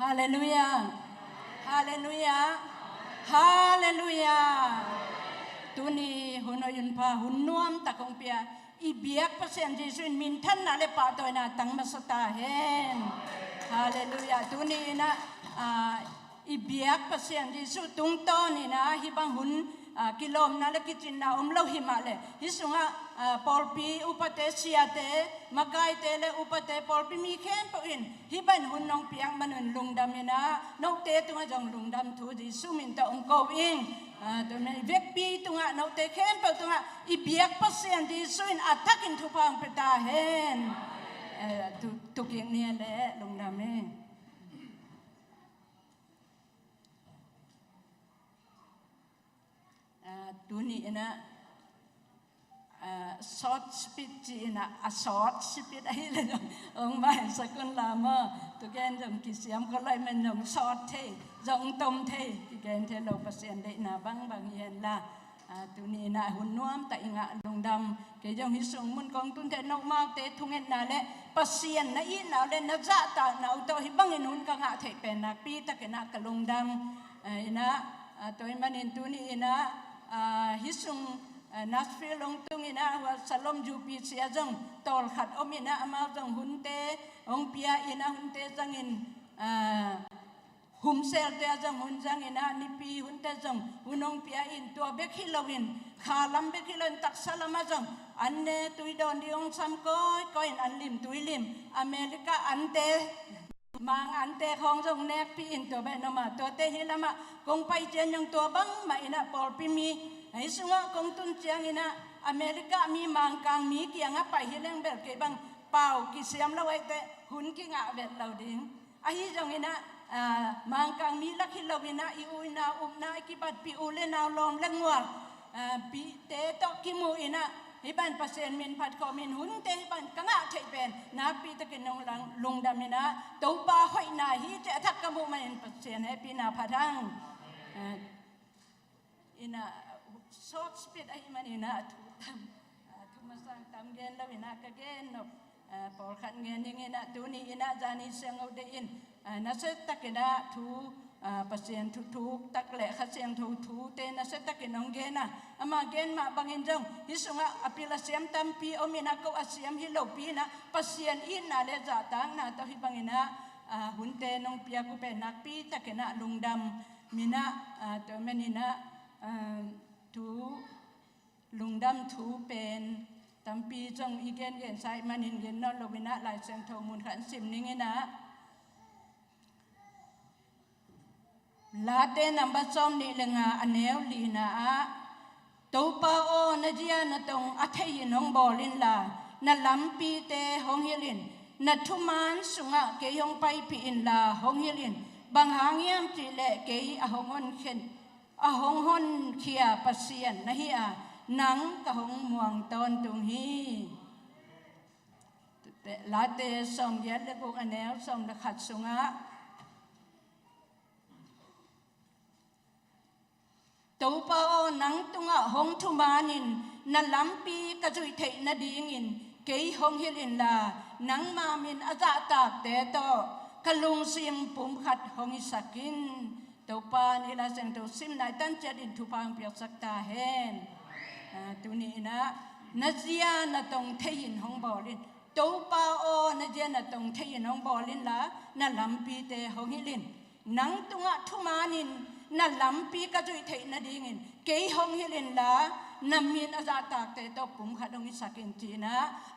ฮาเลลูยาฮาเลลูยาฮาเลลูยาตุนีหุนยุนพาหุนนวมตะกงเปียอีเบียกพระเสียนจีสุนมินท่านนาเลปาตัวนาตังมาสตาเฮนฮาเลลูยาตุนีนะอีเบียกพระเสียนจีสุตุงโตนี่นะฮิบังหุนกิโลมนาเลกิจินนาอมโลหิมาเลฮิสุงะปอลปีอุปเตเซียเตมากายเตเลอุปเตปอลปีมีเข้มปอินฮิบันหุนนองเปียงมันหุนลุงดำนี่นะนกเตตุงะจงลุงดำทูจีสุมินตะองโกอิงตัวนี้เวกปีตุงะนกเตเข้มปตุงะอีเบียกพัศยันจีสุนอัตตะกินทุพังเปตาเฮนตุกิงเนี่ยแหละลุงดำนี่ตัวนี้นะshort speed จีนะshort speed อะไรเลยองค์ไม่สกุลลามาตัวแกนจงกิเสียมก็เลยมันจง short เทจงต้มเทที่แกนเทเราเปอร์เซ็นต์ได้นาบางเย็นละตัวนี้นะหุ่นน้อมแต่อิงะลงดำแกจงหิสงมุนกองตุนเทนกมาเตทุงเงินนาเละเปอร์เซ็นต์นะอีนาเล่นนะจ่าตาหนาวตัวหิบังเงินหุ่นกังะเทเป็นนักปีตะเกนักกะลงดำนะตัวมันอินตัวนี้นะฮิสุงนัสฟิลงตุงินะว่าสลมจูปีเสียจังตอลขัดอมินะอามาจังหุนเตองเปียอินะหุนเตจังอินหุมเซลเตจังหุนจังอินะนิปีหุนเตจังหุนองเปียอินตัวเบคิลวินขาลัมเบคิลนตักสลามาจังอันเนตุยดอนดิองซัมก้อยอันลิมตุยลิมอเมริกาอันเตมังอันเตของจงแนกปีอินตัวเบนมาตัวเตฮิลามากงไปเจนยังตัวบังมาอินะปอลปิมีไอ้สุงะกงตุนเจียงอินะอเมริกามีมังกังมีเกียงะไปฮิเลงเบลเกบังเป่ากิเสียมละไว้แต่หุนกิงะเบลเราดิงไอ้จงอินะมังกังมีลักฮิลวินะอิอุยนาอุมนากิบัดปิอุเลนาลอมเลงวัวปีเตตอกิมูอินะฮิบันเปอร์เซ็นต์มินพัดคอมินหุนเตฮิบันกังะเทเป็นนักปีตะกินนงลังลงดามินะตัวปาหอยนาฮิเจทักกมูมันเปอร์เซ็นต์ให้ปีนาพัดังอินะshort speed ไอ้มันนี่นะทุกมาสั่งตามเกณฑ์แล้วนะก็เกณฑ์นบพอขันเกณฑ์ยังไงนะตัวนี้นะจานี่เสียงเอาได้ยินนัสตักนะทูเปอร์เซ็นต์ทุกตักเละขัดเสียงทูเตนัสตักน้องเกณฑ์นะอามาเกณฑ์มาบางเงินจังฮิสุงะอภิลเสียมตัมปีอมินะก็อาเสียมฮิโลปีนะเปอร์เซ็นต์อินนะเลจ่าตังนะตัวฮิบางเงินนะหุ่นเตน้องเปียกุเป็นนักปีตักนะลุงดำมีนะตัวมันนี่นะทูลุงดำทูเป็นตั้มปีจงอีเกนเกนใส่มันหินเกนนอลวินะลายเสียงโทมุนขันสิมนี่ไงนะลาเตนัมบัดซอมนี่เลงาอันเนวลีนะตัวป้าโอนเจียนตรงอัฐยินองบอลินลานาลัมปีเตฮงเฮลินนาทุมานสุงะเกยองไปปีอินลาฮงเฮลินบางหางยามจีเละเกยอหงอนเข็นอหงหอนเขียปัสเซียนนะฮีหนังกะหงม่วงตอนตุงฮีลาเตสมเย็ดและกุกอันแนวสมละขัดสุงะตัวเปาหนังตุงะหงทุมานินนัลลัมปีกระจุยเทนดีงินเกยหงเฮลินลาหนังมามินอาจาตากเตโตกะลุงซิมปุ่มขัดหงอิสักินตัวปานี่ละเสียงตัวซิมนายตั้งใจดินทุพังเปียกสักตาเฮนตัวนี้นะนัจยานะตรงเทียนของบอลินตัวปาโอนัจยานะตรงเทียนของบอลินละนั่นลำปีเตหงฮิลินนังตุงะทุมานินนั่นลำปีกระจุยเทนดีงินเกยหงฮิลินละน้ำมีนอาจาตากเตตปุ่มขัดหงอิสักินจีนะ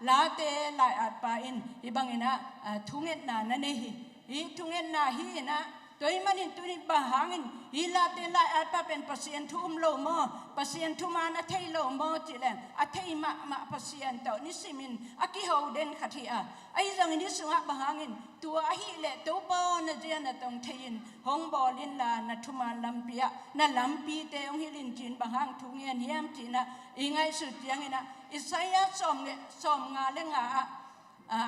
ลาเตลายอัดปาอินอีบังอินะทุงเงินนานั่นเองอีทุงเงินนาฮีนะตัวมันนี่ตัวนี้บางหางฮิลาเตลายอัดปาเป็นปัสเซียนทุ่มโลโมปัสเซียนทุ่มานอัฐิโลโมจิเลนอัฐิมาปัสเซียนตัวนิสิมินอากิฮาวเดนขัดที่ไอ้จังนี้สุงะบางหางตัวอหิเลตัวปอนเจียนตรงเทียนหงบอลินลาณทุ่มานลำปีนั่นลำปีเตองฮิลินจีนบางหางทุงเงียนเยี่ยมจีนะอีไงสุดยังไงนะอิสยาสอมงาเลงา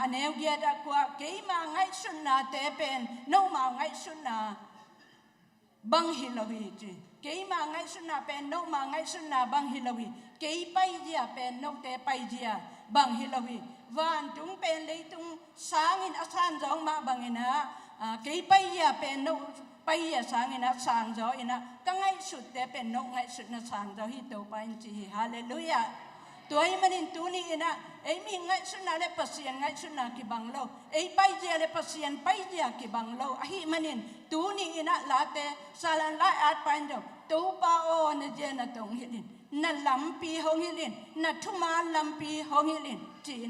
อันเอวเกียดกว่าเกี่ยมาไงสุนนาเตเป็นโนมาไงสุนนาบังฮิลวีจีเกี่ยมาไงสุนนาเป็นโนมาไงสุนนาบังฮิลวีเกี่ยไปเจียเป็นโนเตไปเจียบังฮิลวีวันตุงเป็นเลยตุงสางินอาสานจองมาบังอินะ cái bây giờ bên nô bây giờ sáng gió cái ngay sụt để bên nô ngay sụt sáng gió hít đầu bay chỉ hallelujah tuổi mà nên tu ni ấy mình ngay sụt nào để pasien ngay sụt nào kì bằng lâu ấy bây giờ để pasien bây giờ kì bằng lâu ấy mà nên tu ni lá te salan lại át bay đâu tu bao na je na tông hilin na lampi hong hilin na thuma lampi hong hilin chỉ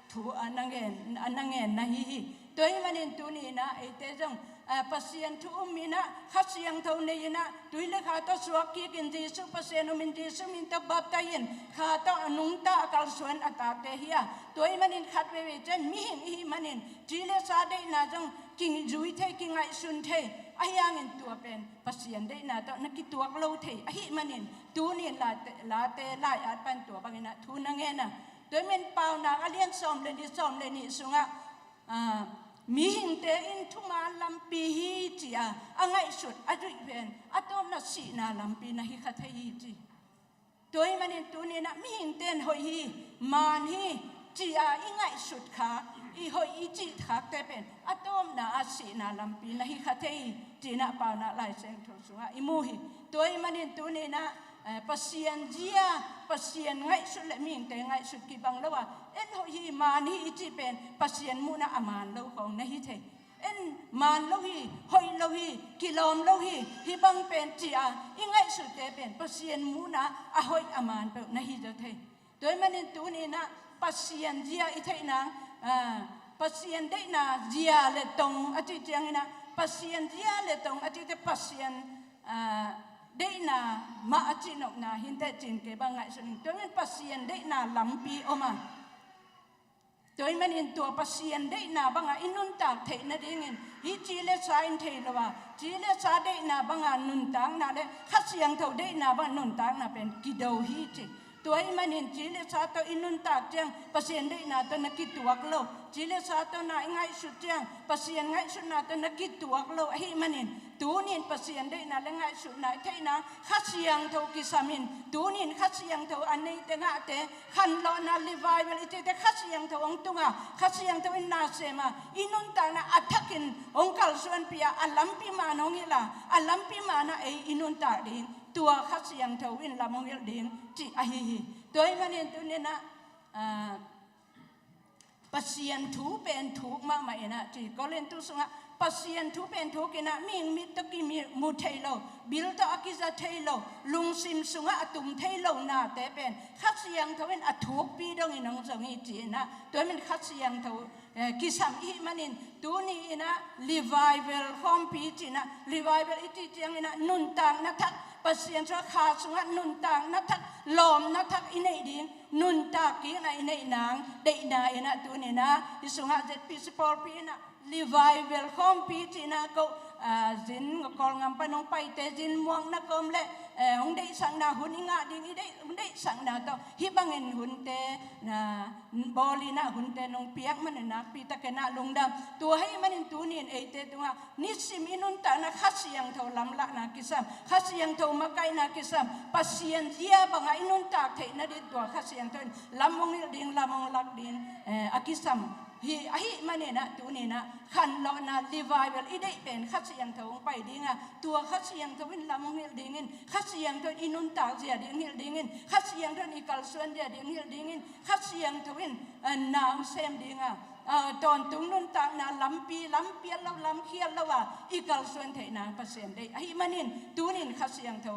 thu anangen na hi tuổi mà nên tu ni ấy te jong pasien thu khát siang thâu này tuổi lệ khát to suak kia kinh Giêsu pasien mình Giêsu mình tập báp tayin khát to nung ta kal suan atate hiya tuổi mà nên khát về chân mi hi mà nên chỉ lệ sa đây na jong kinh duy thế kinh ngại sun thế ai ang tua pen pasien đây na to nakit tuak lâu thế ai mà nên tu nên là te lại at pan tua bang na thu na nghe na tuổi mình pau na alien som lên đi sunga mi hình te in thuma lampi hi chi angai sut adui ven atom na si na lampi na hi khathai hi chi toy manin tu ne na mi hình ten hoi hi man hi chi ingai sut kha i hoi i chi thak te pen atom na si na lampi na hi khathai chi na pa na lai seng tho sunga imu hi toy manin tu ne na pasien jia pasien ngai sut le ming te ngai sut ki bang lawa en ho hi man hi chi pen pasien mu na aman lo khong na hi the en man lo hi hoi lo hi kilom lo hi bang pen chi ngai sut te pen pasien mu na a hoi aman pe na hi jo the toy manin tu ni na pasien jia i thai na pasien dei na jia le tong a chi chiang na pasien jia le tong a chi te pasien đây na ma achi nok na hinte chin ke ba ngai sun to men pasien dei na lampi oma toy men in to pasien dei na banga inun tak the na dingin hi chi le sa in the lawa chi le sa dei na banga nun tang na le khat siang tho dei na ba nun tang na pen ki do hi chi toy men in chi le sa to inun tak chang pasien dei na to na ki tuak lo chi le sa to na ngai su chang pasien ngai su na to na ki tuak lo hi manin tu nin pasien dei na lengai su nai thei na khat siang tho ki samin tu nin khat siang tho anei te nga te khan lo na revival ite te khat siang tho ong tunga khat siang tho in na sema inun ta na athakin ong kal suan pia alampi ma nong ila alampi ma na ei inun ta ding tua khat siang tho in lamong il ding chi a hi toy manin tu ne na pasien thu pen thu ma mai na chi ko len tu sunga pasien thu pen thu kina ming mit to ki mu thailo bil to akiza thailo lung sim sunga atum thailo na te pen khat siang thoin athuk pi dong inong zongi chi na toy men khat siang tho ki sam I manin tu ni ina revival hom pi chi na revival iti chiang ina nun tang na thak pasien so kha sunga nun tang na thak lom na thak inei ding nun ta ki na inei nang dei na ina tu ni na isunga jet principle pi na revival hom pi chi na ko zin ngol ngam pa nong pai te zin muang na kom le hong dei sang na hun inga ding dei hong dei sang na to hi bangin hun te na boli na hun te nong piak man na pi ta ke na lungdam tu hai manin tu nin ei te tunga ni sim inun ta na khasiang tho lam la na kisam khasiang tho makai na kisam pasien dia banga inun ta the na di to khasiang tho lamong ding lamong lak din akisam hi ahi manena tu ni na khan lo na revival idei pen khat siang tho pai dinga tua khat siang tho in lamong hil dingin khat siang tho inun ta zia ding hil dingin khat siang tho ni kal suan dia ding hil dingin khat siang tho in naam sem dinga ton tung nun ta na lampi lo lam khial lo wa ikal suan thei na pasien dei ahi manin tu nin khat siang tho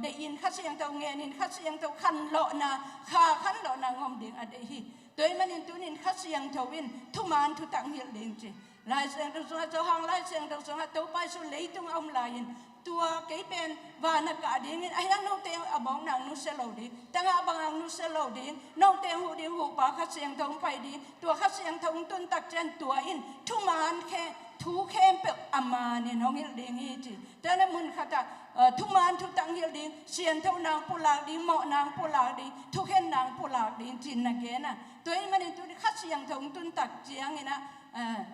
de in khat siang tho nge nin khat siang tho khan lo na khan lo na ngom ding ade hi toy manin tunin khat siang thowin thuman thu tang hil ding chi lai siang tho sunga cho hang lai siang tho sunga to pai su leitung om lain tua cái pen và na cả ding ai ang no te abong nang nu selo di tanga bang nu selo di no te hu di hu pa khat siang thong pai di tua khat siang thong tun tak chen tua in thuman khe thu khem pe ama ni nong hil ding hi chi ta na mun khata ทุกมันทุกตั้งเฮลดิ้งเสียนเท่านางปุลากดิ้งเหมาะนางปุลากดิ้งทุกเห็นนางปุลากดิ้งจินนักเกนะตัวเองมันตัวนี้ข้าเสียงทงตุนตักเจียงเนะ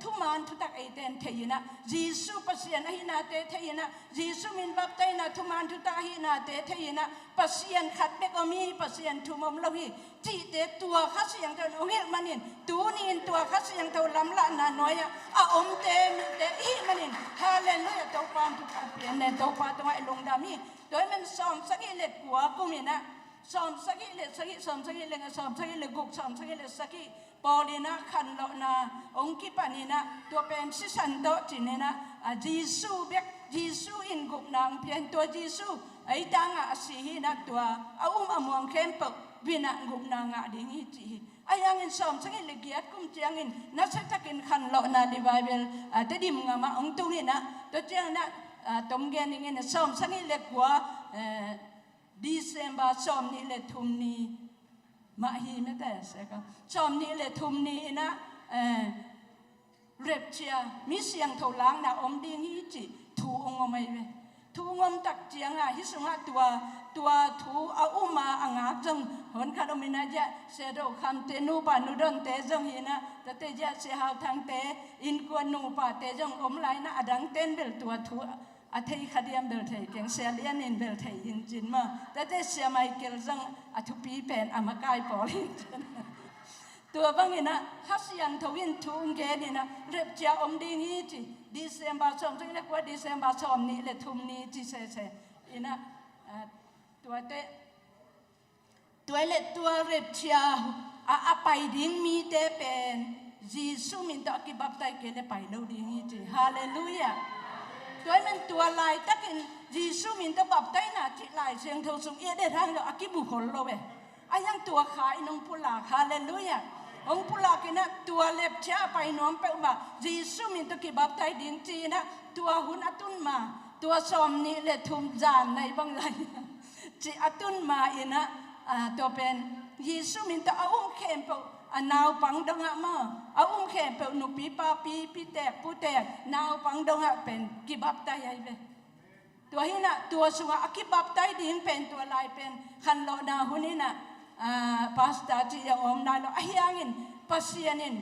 ทุกมันทุกตักไอเตนเทียนะยิสุปัสยานหินาเตเทียนะยิสุมินบับไตนะทุกมันทุกตักหินาเตเทียนะปัสยานขัดเบกอมีปัสยานทุมมลวิจีเตตัวข้าเสียงเท่าองเฮลมันนินตัวนี้ตัวข้าเสียงเท่าลำละนาน้อยอะอมเตมิเตหิมันนินฮาเลลูยาตัวความทุกข์เปลี่ยนในตัวความตัวไอลงดามีโดยมันซ้อมสักอิเลกัวกุมินะซ้อมสักอิเลสักอิซ้อมสักอิเลซ้อมสักอิเลกุกซ้อมสักอิเลสักอิปอลีนะขันโลนาองค์กิปานีนะตัวเป็นสิสันโตจินนะยิสุเบกยิสุอินกุกนางเพียงตัวยิสุไอ้ตังอาศิหินะตัวอาอมวงเข้มปกวินากุกนางดิ่งฮิจิไอ้ยังอินซ้อมสังอิเลกียดกุมเจียงอินนักสักกินขันโลนาดิบายเบลแต่ดิมงามาองตุงินะตัวเจียงนะตมเกนิงินซ้อมสังอิเลกัวดิเซมบาซ้อมนี่เลทุมนีมาฮีไม่แต่เสกชอมนี้เลยทุมนี้นะเรียบเชียมีเสียงถล้างนะอมดิ้งฮิจิทูองอไม่เวทูงอมตักเจียงฮิสุงะตัวทูเอามาอ่างจังหนคาดมินาจะเสดอคำเตนูปานุดนเตจงหินะแต่เตจะเสียหาวทางเตอินกวนนูปาเตจงอมไหลนะอดังเต้นเบลตัวทูอาทิตย์ขัดยามเบลเทยเก่งเสียเลียนินเบลเทยยินจินมาแต่เตเสียไม่เกลจังอาทุปีเป็นอามากายปอลินตัวบางอย่างนะฮัสยันทวินทุงเกนี่นะเรียบเจ้าอมดีนี้จีดิเซมบาชอมซึ่งเรียกว่าดิเซมบาชอมนี่เลยทุมนี้จีเซ่อินะตัวเตตัวเล็ดตัวเรียบเจ้าอาไปดิ้งมีเตเป็นยิสุมินตะกิบับไตเกลไปเลวดิ้งนี้จีฮาเลลูยาตัวมันตัวลายตักินยิสุมินตะบับไตน่ะจิลายเสียงเท่าสุงเอเดทางเราอากิบุคนโลเวอายังตัวขายนงปุลาฮาเลลูยาองปุลากินะตัวเล็บเช้าไปน้อมไปมายิสุมินตะกิบับไตดิ้งจีนะตัวหุ่นอตุนมาตัวสอมนี่เลทุมจานในบางไรจีอตุนมาอินะตัวเป็นยิสุมินตะอาเข้มเปนาวปังดงะมาอาเข้มเปนุปีปาปีแตกผู้แตกนาวปังดงะเป็นกิบับไตไอเวตัวหินะตัวสุงะกิบับไตดิ้งเป็นตัวลายเป็นขันโลนาหุนินะพาสต้าที่ยังอมนายเราอายังอินปัสยานิน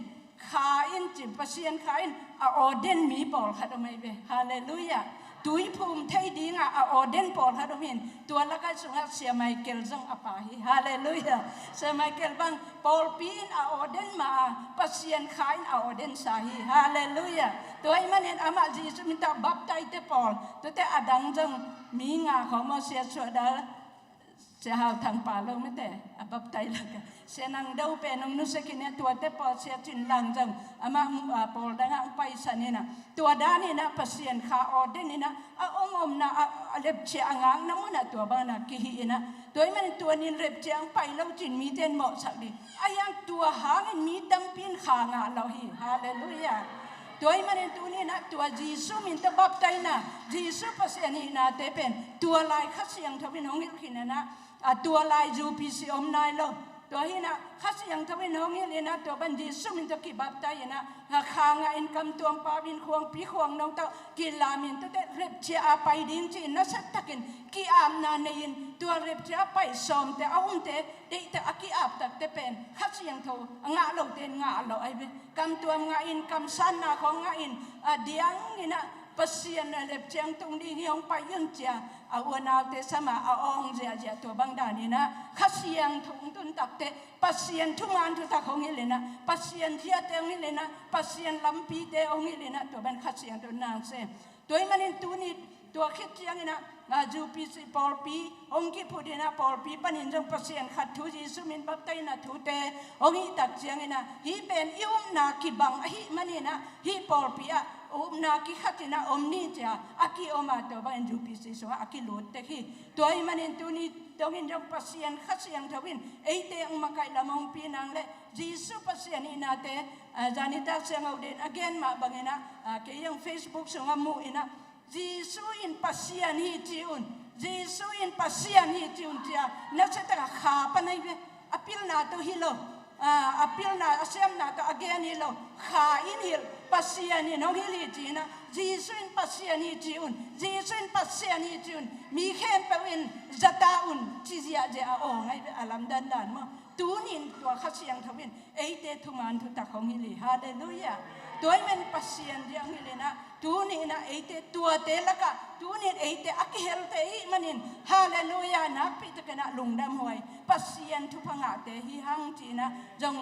ขาอินจิปัสยานขาอินอเดนมีปอลขัดไม่เวฮาเลลูยาตุยภูมิไทยดิ้งอเดนปอลขัดไม่เห็นตัวละกันสุงะเสียไมเคิลจังอปาฮิฮาเลลูยาเสียไมเคิลบังปอลปีนอเดนมาปัสยานขาอินอเดนสาฮิฮาเลลูยาตัวไอ้มันเห็นอามาจีสุมิตาบับไตเตปอลตัวแต่อดังจังมีงาของมาเสียสวดาเสียหาวทางป่าเราไม่แต่บับไตละกันเสียนังเดาเป็นนงนุสกินเนี่ยตัวเตปอเสียจินลังจังอามาปอลดังอังไปสันนี่นะตัวด้านนี่นะปัสยันขาอดนี่นะอมนะเล็บเชียงางน้ำมันตัวบ้านะกิฮินะตัวมันตัวนี้เล็บเชียงไปเราจินมีเต้นเหมาะสักดีอายังตัวหางมีดังพินขางาเราฮิฮาเลลูยาตัวมันตัวนี้นะตัวยิสุมินตบับไตนะยิสุปัสยันนี่นะเตเป็นตัวลายขัดเสียงทวินหงหิขินนะตัวลายจูพิสิอมนายโลตัวหินะขัดเสียงทวินหงหิเลยนะตัวบันยิสุมินตกิบับไตนะขางอินคำตัวปาบินควงปีควงน้องเต้ากิลามินตัวเด็เร็บเชียไปดิ้งจีนนัสตักินกีอามนาเนียนตัวเร็บเชียไปซ้อมแต่เอาเตเด็กแต่กีอาบตักเตเป็นขัดเสียงทงาโลเตนงาโลไอเบคำตัวงาอินคำสันนาของงาอินเดียงนี่นะปัสยันเล็บเชียงตรงนี้ยองไปยันเจียวันเอาเตสมาองเจียตัวบางดานี่นะขัดเสียงทงตุนตักเตปัสยันทุกงานทุกตาของนี่เลยนะปัสยันเทียเตงนี่เลยนะปัสยันลำปีเตองนี่เลยนะตัวเป็นขัดเสียงตัวนางเซตัวมันตัวนี้ตัวคิดยังนี่นะจูปีสิปอลปีองค์กิพูดนะปอลปีปันหินจงปัสยันขัดทุจิสุมินบับไตนะทุเตองค์ตักเจียงนี่นะฮีเป็นยุ่มนาคิบังฮีมันนี่นะฮีปอลปีนาคิขัดนะนี่จ้าอากิอมาตัวบ้านจูปีสิสว่าอากิลุดเตคีตัวมันตัวนี้ตัวนี้จงปัสยันขัดเสียงทวินเอเตองมาไกลมองปีนังเลยิสุปัสยันนี่นะเตจานิตาเสียงเอาเด่น again มาบางนะเกี่ยง Facebook ส่งมูอินะยิสุอินปัสยันฮิจิอุนยิสุอินปัสยันฮิจิอุนจ้านักเตะขาปนัยเวอพิลนาตัวฮิโล apil na asem na to again hilo kha in hil pasian ni no hili ji na jisuin pasian ni jiun jisuin pasian ni jiun mi khem pawin zataun chizia je a o ngai alam dan dan mo tunin tua khasiang thawin eite thuman thu tak hong hili hallelujah toy men pasian diang hili na tuni na eite tua te laka tunin eite akihel te hi manin hallelujah na pi te kana lungdam hoi pasian thu phanga te hi hang chi na jong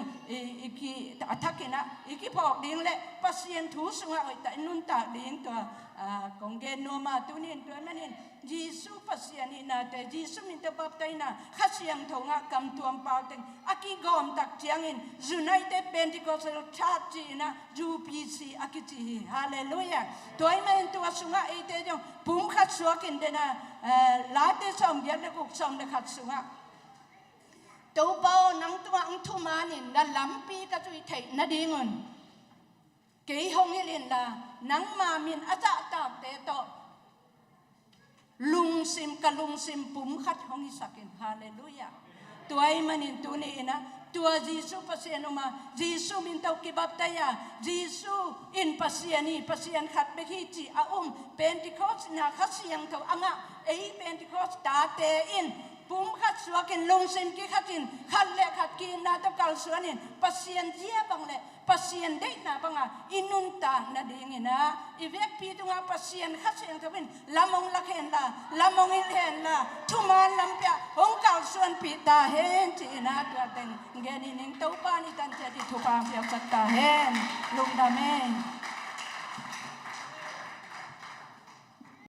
iki athakina iki phok ding le pasian thu sunga oi ta nun ta ding to kong gen no ma tunin to manin jisu pasian ina te jisu min te baptai na khasiang thonga kam tuam pau teng aki gom tak chiangin united pentecostal church ina UPC akichi hallelujah toy men to sunga ite jong pum khat suakin de na la te som gen le kuk som de khat sunga to bao nang tua ang thumanin na lampi ka chui thei na dingon ke hong hilin la nang ma min aja ta te to lung sim ka lung sim pum khat hong isakin hallelujah tuai manin tuni ina tua jisu pasianuma jisu min tau ki baptaya jisu in pasiani pasian khat be hi chi a pentecost na khasiang tau anga ei pentecost ta te in pum khat suakin lung sim ki khatin khat le khat ki na to kal suanin pasian dia bang le pasien dei na banga inunta na dingina ivek pi tunga pasien khasiang tawin lamong lakhen la lamong ilhen la thuman lampya hong kal suan pi ta hen chi na ta ten ngeni ning to pa ni tan che ti thu pa pya sakta hen lung da men